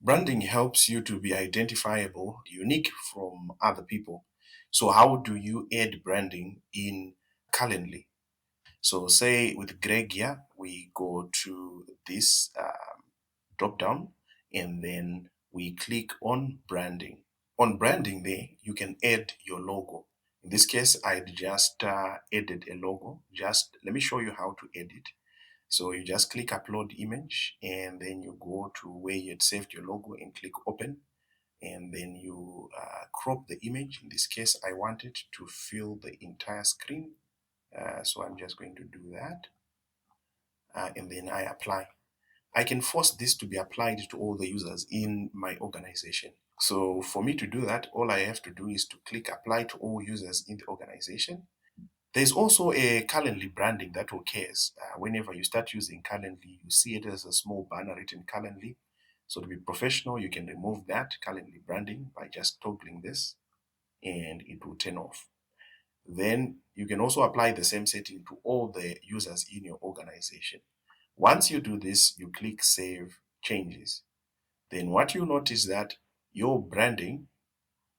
Branding helps you to be identifiable, unique from other people. So how do you add branding in Calendly? So say with Greg here, we go to this drop down and then we click on branding. On branding there, you can add your logo. In this case, I just added a logo. Just let me show you how to edit. So you just click upload image and then you go to where you had saved your logo and click open. And then you crop the image. In this case, I want it to fill the entire screen. So I'm just going to do that. And then I apply. I can force this to be applied to all the users in my organization. So for me to do that, all I have to do is to click apply to all users in the organization. There's also a Calendly branding that occurs. Whenever you start using Calendly, you see it as a small banner written Calendly. So to be professional, you can remove that Calendly branding by just toggling this and it will turn off. Then you can also apply the same setting to all the users in your organization. Once you do this, you click Save Changes. Then what you notice that your branding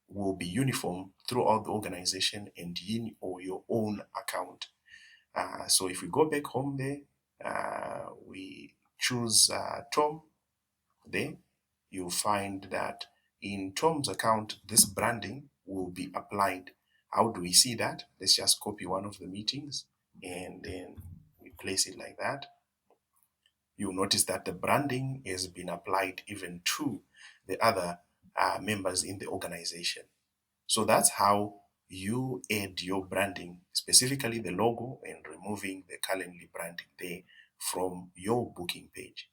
will be uniform throughout the organization and in or your own account. So if we go back home there, we choose Tom there, you'll find that in Tom's account, this branding will be applied. How do we see that? Let's just copy one of the meetings and then we place it like that. You'll notice that the branding has been applied even to the other members in the organization. So that's how you add your branding, specifically the logo, and removing the Calendly branding there from your booking page.